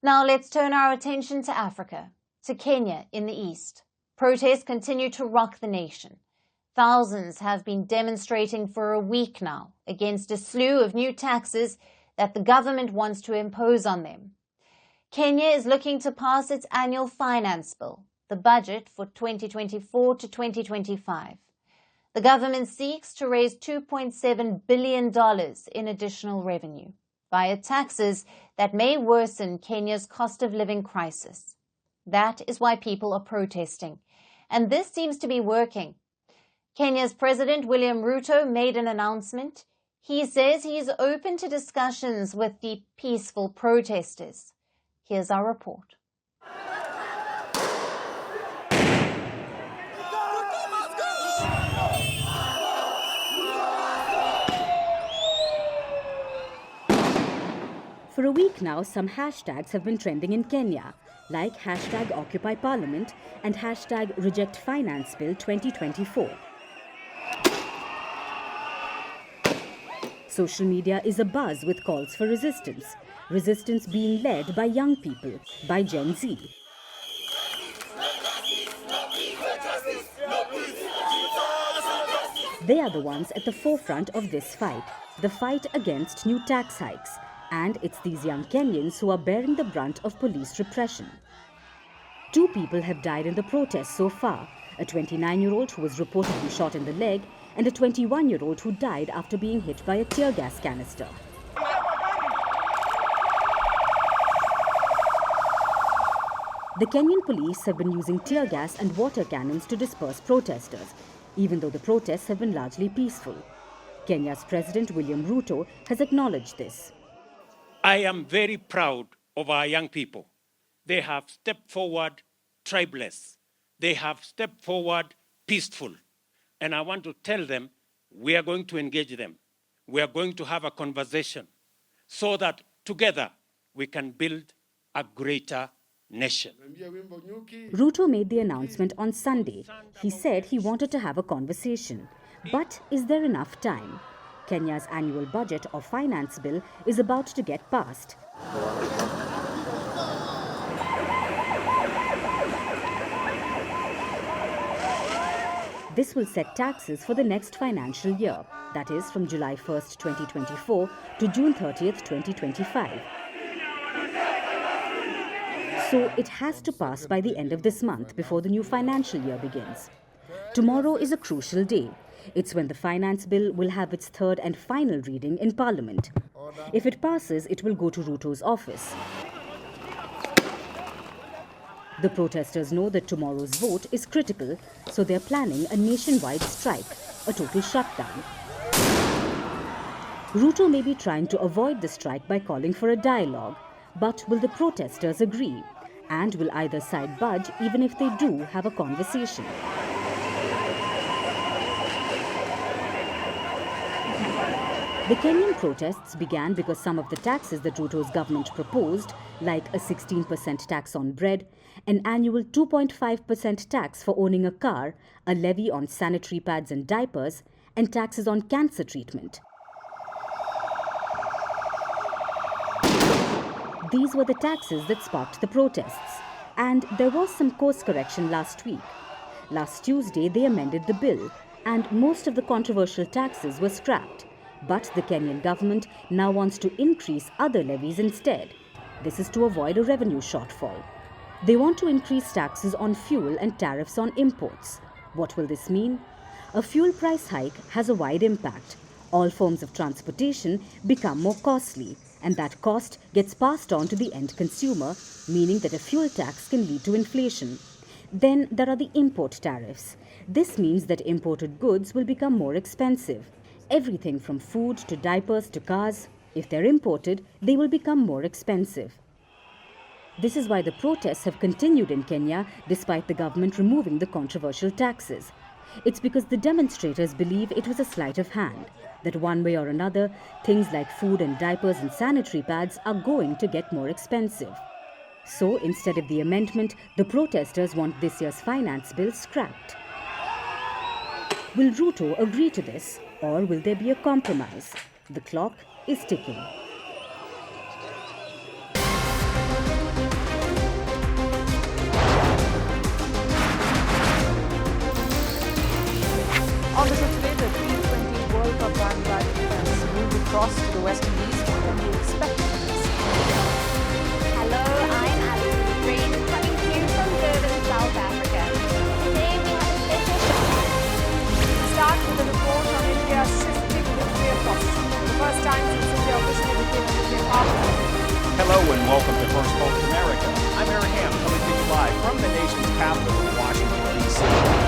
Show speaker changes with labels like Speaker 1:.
Speaker 1: Now let's turn our attention to Africa, to Kenya in the east. Protests continue to rock the nation. Thousands have been demonstrating for a week now against a slew of new taxes that the government wants to impose on them. Kenya is looking to pass its annual finance bill, the budget for 2024 to 2025. The government seeks to raise $2.7 billion in additional revenue via taxes that may worsen Kenya's cost of living crisis. That is why people are protesting, and this seems to be working. Kenya's President William Ruto made an announcement. He says he is open to discussions with the peaceful protesters. Here's our report.
Speaker 2: For a week now, some hashtags have been trending in Kenya, like hashtag Occupy Parliament and hashtag Reject Finance Bill 2024. Social media is abuzz with calls for resistance being led by young people, by Gen Z. They are the ones at the forefront of this fight, the fight against new tax hikes. And it's these young Kenyans who are bearing the brunt of police repression. 2 people have died in the protests so far, a 29-year-old who was reportedly shot in the leg and a 21-year-old who died after being hit by a tear gas canister. The Kenyan police have been using tear gas and water cannons to disperse protesters, even though the protests have been largely peaceful. Kenya's President William Ruto has acknowledged this.
Speaker 3: I am very proud of our young people. They have stepped forward tribeless. They have stepped forward peaceful. And I want to tell them, we are going to engage them. We are going to have a conversation so that together we can build a greater nation.
Speaker 2: Ruto made the announcement on Sunday. He said he wanted to have a conversation. But is there enough time? Kenya's annual budget or finance bill is about to get passed. This will set taxes for the next financial year, that is from July 1st, 2024 to June 30th, 2025. So it has to pass by the end of this month before the new financial year begins. Tomorrow is a crucial day. It's when the finance bill will have its third and final reading in Parliament. If it passes, it will go to Ruto's office. The protesters know that tomorrow's vote is critical, so they're planning a nationwide strike, a total shutdown. Ruto may be trying to avoid the strike by calling for a dialogue, but will the protesters agree? And will either side budge even if they do have a conversation? The Kenyan protests began because some of the taxes that Ruto's government proposed, like a 16% tax on bread, an annual 2.5% tax for owning a car, a levy on sanitary pads and diapers, and taxes on cancer treatment. These were the taxes that sparked the protests. And there was some course correction last week. Last Tuesday, they amended the bill, and most of the controversial taxes were scrapped. But the Kenyan government now wants to increase other levies instead. This is to avoid a revenue shortfall. They want to increase taxes on fuel and tariffs on imports. What will this mean? A fuel price hike has a wide impact. All forms of transportation become more costly, and that cost gets passed on to the end consumer, meaning that a fuel tax can lead to inflation. Then there are the import tariffs. This means that imported goods will become more expensive. Everything from food to diapers to cars, if they're imported, they will become more expensive. This is why the protests have continued in Kenya despite the government removing the controversial taxes. It's because the demonstrators believe it was a sleight of hand, that one way or another, things like food and diapers and sanitary pads are going to get more expensive. So instead of the amendment, the protesters want this year's finance bill scrapped. Will Ruto agree to this, or will there be a compromise? The clock is ticking.
Speaker 4: Hello and welcome to Firstpost America. I'm Eric Ham, coming to you live from the nation's capital in Washington, D.C.